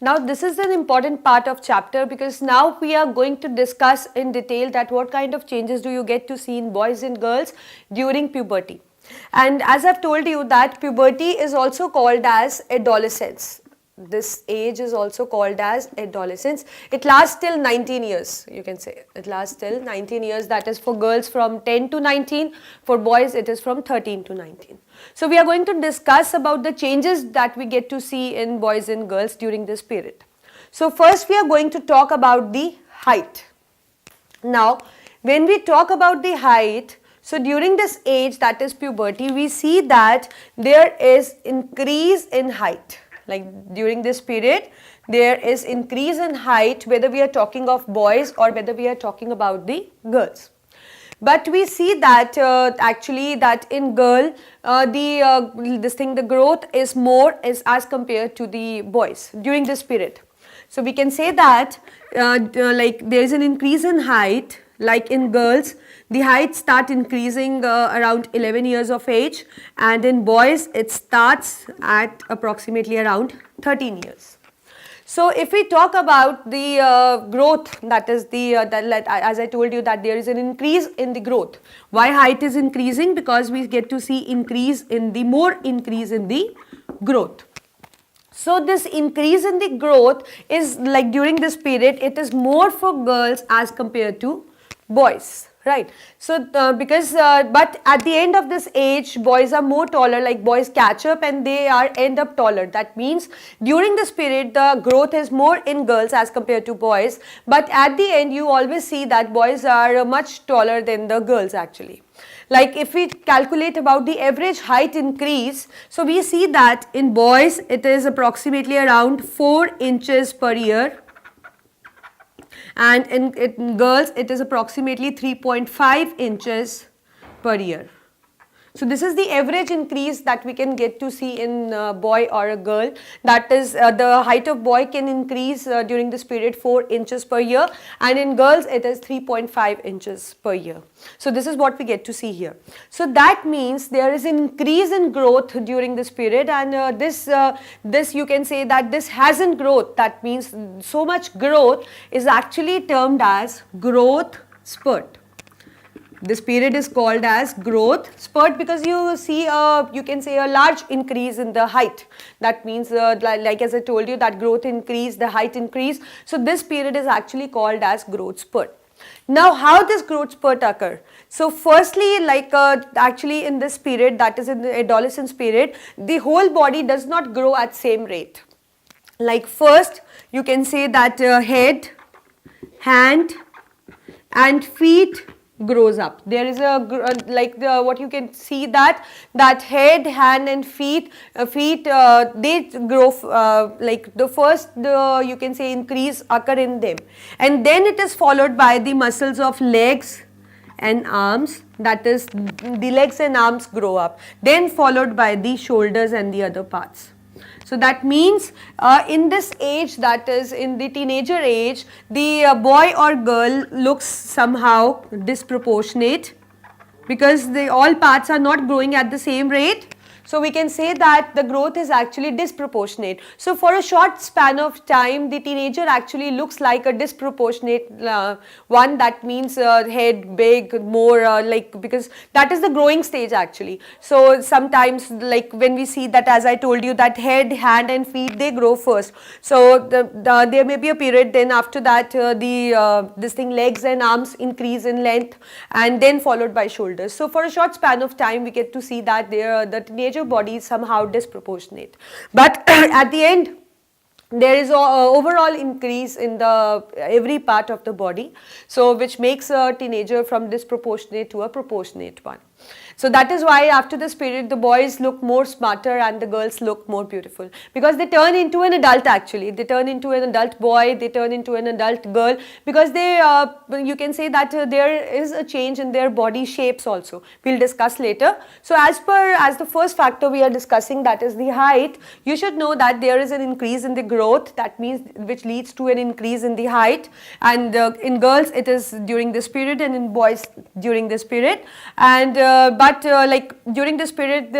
Now this is an important part of chapter, because now we are going to discuss in detail that what kind of changes do you get to see in boys and girls during puberty. And as I've told you that puberty is also called as adolescence. This age is also called as adolescence. It lasts till 19 years, you can say. It lasts till 19 years, that is for girls from 10 to 19, for boys it is from 13 to 19. So we are going to discuss about the changes that we get to see in boys and girls during this period. So first we are going to talk about the height. Now when we talk about the height, so during this age, that is puberty, we see that there is increase in height. Like during this period, there is increase in height, whether we are talking of boys or whether we are talking about the girls. But we see that actually that in girl, the growth is more as compared to the boys during this period. So we can say that like there is an increase in height, like in girls, the height start increasing around 11 years of age, and in boys it starts at approximately around 13 years. So if we talk about the growth, that is as I told you that there is an increase in the growth. Why height is increasing? Because we get to see increase in the growth. So this increase in the growth is like during this period, it is more for girls as compared to boys. Right. So but at the end of this age, boys are more taller, like boys catch up and they end up taller. That means during this period the growth is more in girls as compared to boys, but at the end you always see that boys are much taller than the girls actually. Like if we calculate about the average height increase, so we see that in boys it is approximately around 4 inches per year. And in girls it is approximately 3.5 inches per year. So this is the average increase that we can get to see in a boy or a girl. That is the height of boy can increase during this period 4 inches per year, and in girls it is 3.5 inches per year. So this is what we get to see here. So that means there is an increase in growth during this period, and this you can say that this hasn't growth. That means so much growth is actually termed as growth spurt. This period is called as growth spurt because you see you can say a large increase in the height. That means like as I told you that growth increase, the height increase. So this period is actually called as growth spurt. Now how does growth spurt occur? So firstly, like actually in this period, that is in the adolescence period, the whole body does not grow at same rate. Like first you can say that head, hand and feet grows up. There is a what you can see that head, hand and feet they grow like the first you can say increase occur in them, and then it is followed by the muscles of legs and arms, that is the legs and arms grow up, then followed by the shoulders and the other parts. So that means in this age, that is in the teenager age, the boy or girl looks somehow disproportionate because all parts are not growing at the same rate. So we can say that the growth is actually disproportionate. So for a short span of time, the teenager actually looks like a disproportionate one. That means head big, more because that is the growing stage actually. So sometimes like when we see that, as I told you, that head, hand and feet, they grow first. So there may be a period, then after that legs and arms increase in length and then followed by shoulders. So for a short span of time, we get to see that the teenager body is somehow disproportionate, but at the end there is a overall increase in the every part of the body, so which makes a teenager from disproportionate to a proportionate one. So that is why after this period the boys look more smarter and the girls look more beautiful, because they turn into an adult actually. They turn into an adult boy, they turn into an adult girl, because they you can say that there is a change in their body shapes also. We'll discuss later. So as the first factor we are discussing, that is the height, you should know that there is an increase in the growth, that means which leads to an increase in the height, and in girls it is during this period and in boys during this period, and but but like during this period,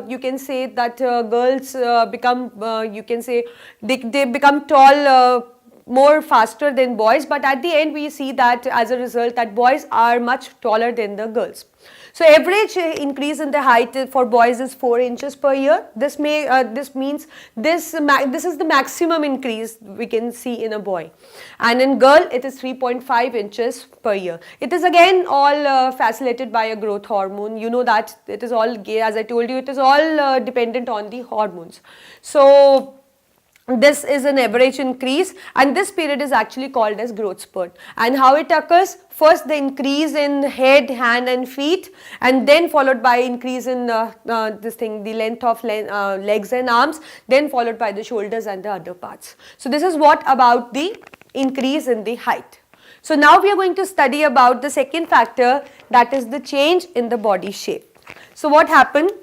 you can say that girls become, you can say they become tall more faster than boys, but at the end we see that as a result that boys are much taller than the girls. So average increase in the height for boys is 4 inches per year. This means this is the maximum increase we can see in a boy, and in girl it is 3.5 inches per year. It is again all facilitated by a growth hormone. You know that it is all, as I told you, it is all dependent on the hormones. So this is an average increase, and this period is actually called as growth spurt. And how it occurs? First the increase in head, hand and feet, and then followed by increase in the length of legs and arms, then followed by the shoulders and the other parts. So this is what about the increase in the height. So now we are going to study about the second factor, that is the change in the body shape. So what happened?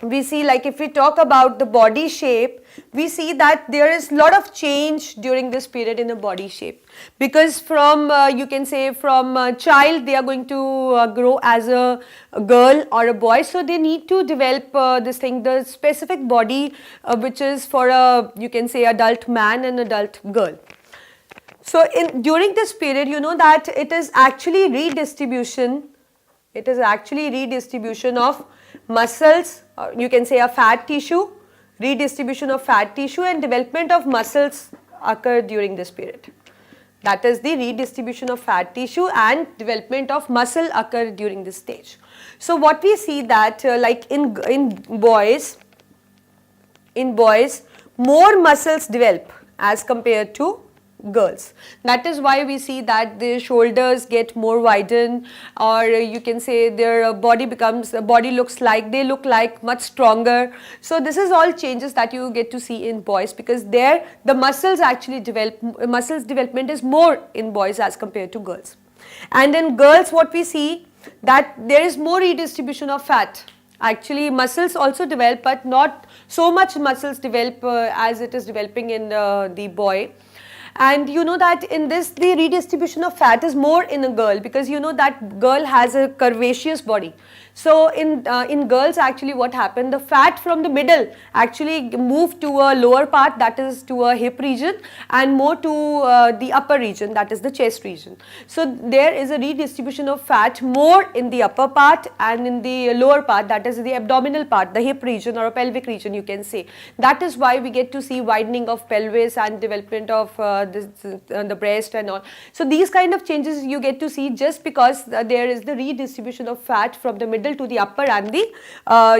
We see, like if we talk about the body shape, we see that there is a lot of change during this period in the body shape, because from you can say from a child they are going to grow as a girl or a boy, so they need to develop the specific body which is for a, you can say, adult man and adult girl. So during this period, you know that it is actually redistribution of muscles, you can say a fat tissue, redistribution of fat tissue and development of muscles occur during this period. That is the redistribution of fat tissue and development of muscle occur during this stage. So what we see that like in boys, more muscles develop as compared to girls. That is why we see that the shoulders get more widened, or you can say their body looks like, they look like much stronger. So this is all changes that you get to see in boys, because there the muscles actually development is more in boys as compared to girls. And in girls what we see that there is more redistribution of fat. Actually muscles also develop, but not so much muscles develop as it is developing in the boy. And you know that in this the redistribution of fat is more in a girl, because you know that girl has a curvaceous body. So in girls actually what happened, the fat from the middle actually moved to a lower part, that is to a hip region, and more to the upper region, that is the chest region. So there is a redistribution of fat more in the upper part, and in the lower part, that is the abdominal part, the hip region or a pelvic region you can say. That is why we get to see widening of pelvis and development of the breast and all. So these kind of changes you get to see just because there is the redistribution of fat from the middle to the upper and the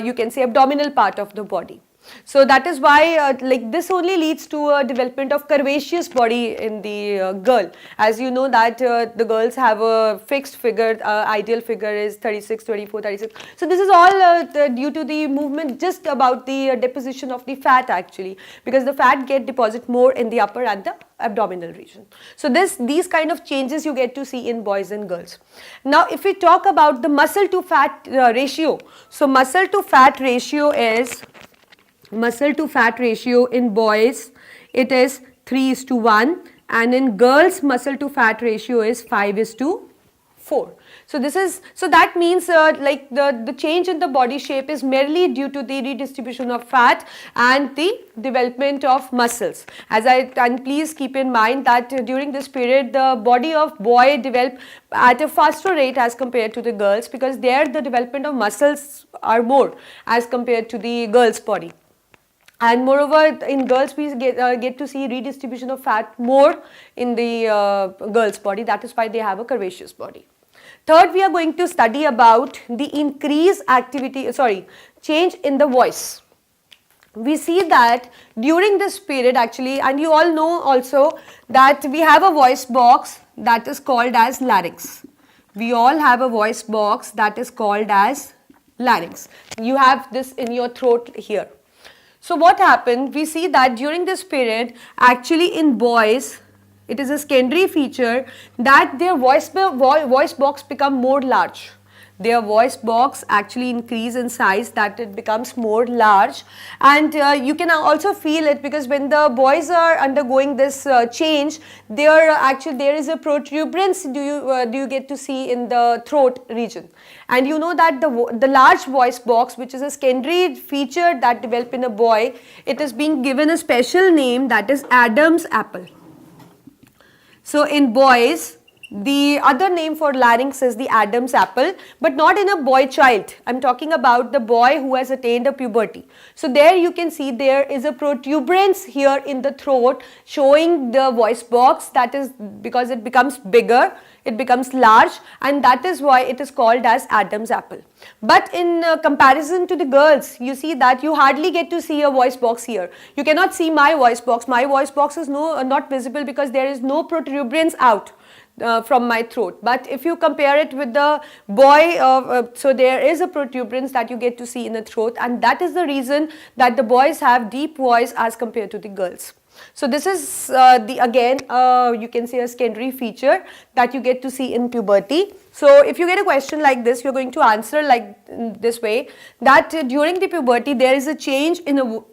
you can say abdominal part of the body. So that is why like this only leads to a development of curvaceous body in the girl. As you know that the girls have a fixed figure, ideal figure is 36, 24, 36. So this is all due to the movement just about the deposition of the fat actually, because the fat get deposit more in the upper and the abdominal region. So these kind of changes you get to see in boys and girls. Now if we talk about the muscle to fat ratio, so muscle to fat ratio in boys it is 3:1, and in girls muscle to fat ratio is 5:4. So that means like the change in the body shape is merely due to the redistribution of fat and the development of muscles. And please keep in mind that during this period the body of boy develop at a faster rate as compared to the girls, because there the development of muscles are more as compared to the girls' body. And moreover in girls we get to see redistribution of fat more in the girls' body. That is why they have a curvaceous body. Third, we are going to study about the change in the voice. We see that during this period actually, and you all know also that we have a voice box that is called as larynx. We all have a voice box that is called as larynx. You have this in your throat here. So what happened, we see that during this period actually in boys it is a secondary feature that their voice box become more large. their voice box actually increase in size, that it becomes more large. And you can also feel it because when the boys are undergoing this change, there is a protuberance do you get to see in the throat region. And you know that the large voice box, which is a secondary feature that develop in a boy, it is being given a special name, that is Adam's apple. So in boys, the other name for larynx is the Adam's apple, but not in a boy child. I'm talking about the boy who has attained a puberty. So there you can see there is a protuberance here in the throat showing the voice box, that is because it becomes bigger, it becomes large, and that is why it is called as Adam's apple. But in comparison to the girls, you see that you hardly get to see a voice box here. You cannot see my voice box. My voice box is not visible because there is no protuberance out from my throat. But if you compare it with the boy, so there is a protuberance that you get to see in the throat, and that is the reason that the boys have deep voice as compared to the girls. So this is again you can say a secondary feature that you get to see in puberty. So if you get a question like this, you're going to answer like this way, that during the puberty there is a change in the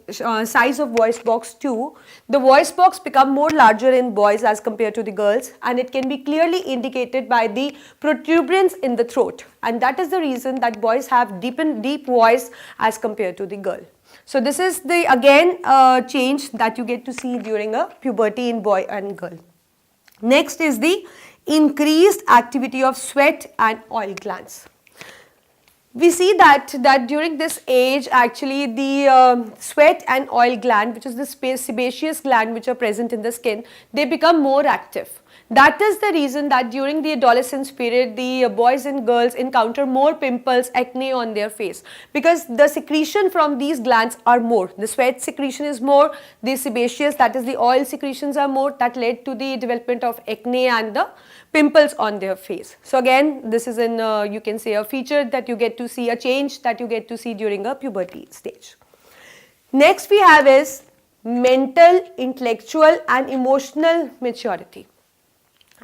size of voice box too. The voice box become more larger in boys as compared to the girls, and it can be clearly indicated by the protuberance in the throat, and that is the reason that boys have deep voice as compared to the girl. So this is the again change that you get to see during a puberty in boy and girl. Next is the increased activity of sweat and oil glands. We see that during this age actually the sweat and oil gland, which is the sebaceous gland which are present in the skin, they become more active. That is the reason that during the adolescence period, the boys and girls encounter more pimples, acne on their face, because the secretion from these glands are more. The sweat secretion is more, the sebaceous, that is the oil secretions are more, that led to the development of acne and the pimples on their face. So again, this is an you can say a feature that you get to see, a change that you get to see during a puberty stage. Next we have is mental, intellectual and emotional maturity.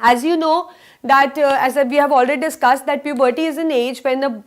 As you know that as we have already discussed, that puberty is an age when you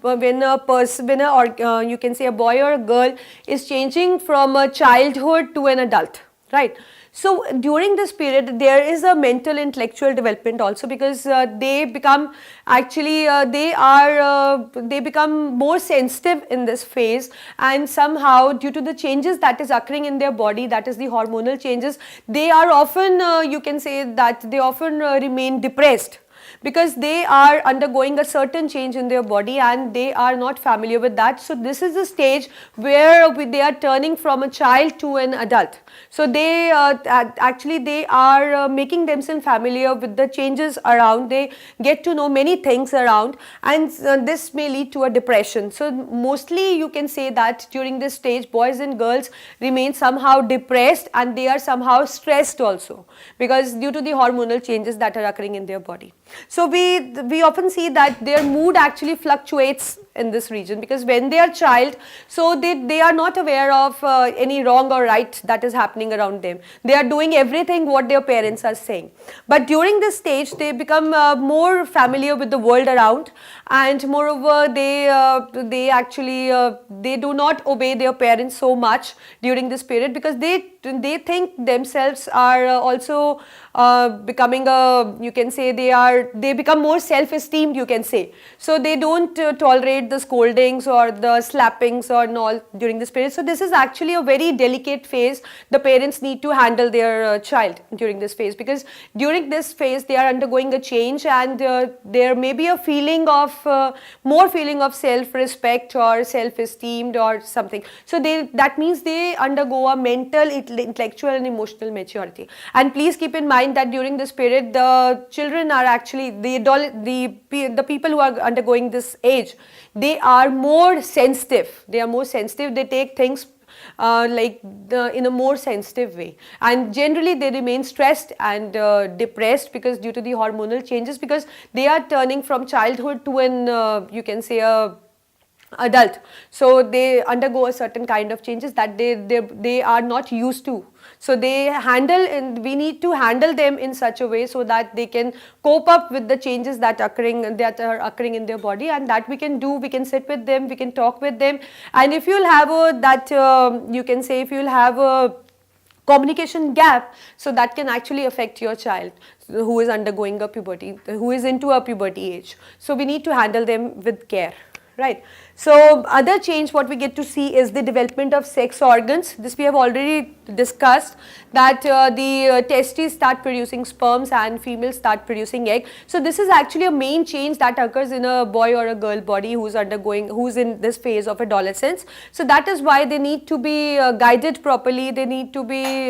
can say a boy or a girl is changing from a childhood to an adult, right? So during this period there is a mental intellectual development also, because they become actually they become more sensitive in this phase, and somehow due to the changes that is occurring in their body, that is the hormonal changes, they are often you can say that they often remain depressed, because they are undergoing a certain change in their body and they are not familiar with that. So this is the stage where they are turning from a child to an adult. So they actually they are making themselves familiar with the changes around. They get to know many things around, and this may lead to a depression. So mostly you can say that during this stage boys and girls remain somehow depressed, and they are somehow stressed also, because due to the hormonal changes that are occurring in their body. So we often see that their mood actually fluctuates in this region, because when they are child, so they are not aware of any wrong or right that is happening around them. They are doing everything what their parents are saying. But during this stage they become more familiar with the world around, and moreover they actually they do not obey their parents so much during this period, because they think themselves are also becoming a, you can say they become more self-esteemed, you can say. So they don't tolerate the scoldings or the slappings or all during this period. So this is actually a very delicate phase. The parents need to handle their child during this phase, because during this phase they are undergoing a change, and there may be a feeling of more feeling of self-respect or self-esteemed or something. So that means they undergo a mental, intellectual and emotional maturity. And please keep in mind that during this period the children are actually the people who are undergoing this age, they are more sensitive. They take things in a more sensitive way, and generally they remain stressed and depressed, because due to the hormonal changes, because they are turning from childhood to an you can say a adult. So they undergo a certain kind of changes that they are not used to. So we need to handle them in such a way so that they can cope up with the changes that are occurring in their body, and that we can sit with them, we can talk with them. And if you'll have if you'll have a communication gap, so that can actually affect your child who is undergoing a puberty, who is into a puberty age. So we need to handle them with care, right? So other change what we get to see is the development of sex organs. This we have already discussed, that the testes start producing sperms and females start producing egg. So this is actually a main change that occurs in a boy or a girl body who's in this phase of adolescence. So that is why they need to be guided properly, they need to be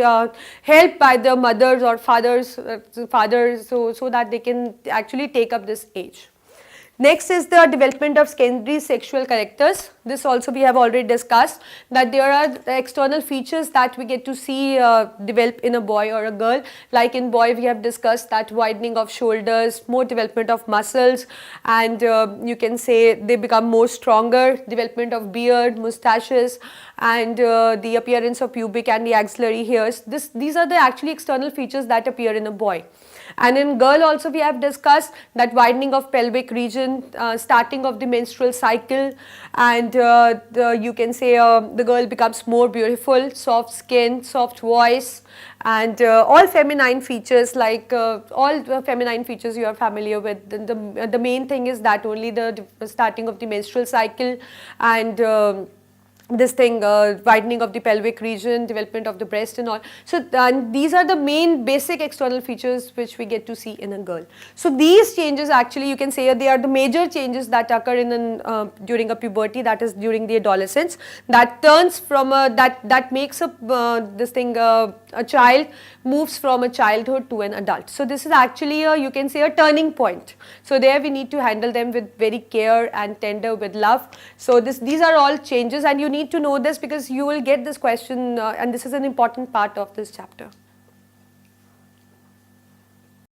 helped by the mothers or fathers so that they can actually take up this age. Next is the development of secondary sexual characters. This also we have already discussed, that there are external features that we get to see develop in a boy or a girl. Like in boy we have discussed that widening of shoulders, more development of muscles, and you can say they become more stronger, development of beard, moustaches, and the appearance of pubic and the axillary hairs. These are the actually external features that appear in a boy. And in girl also we have discussed that widening of pelvic region, starting of the menstrual cycle, and you can say the girl becomes more beautiful, soft skin, soft voice, and all feminine features, like all feminine features you are familiar with. The main thing is that only the starting of the menstrual cycle, and widening of the pelvic region, development of the breast and all. So these are the main basic external features which we get to see in a girl. So these changes actually you can say they are the major changes that occur during a puberty, that is during the adolescence, that turns from that makes a child moves from a childhood to an adult. So this is actually you can say a turning point. So there we need to handle them with very care and tender, with love. So these are all changes, and you need to know this because you will get this question, and this is an important part of this chapter.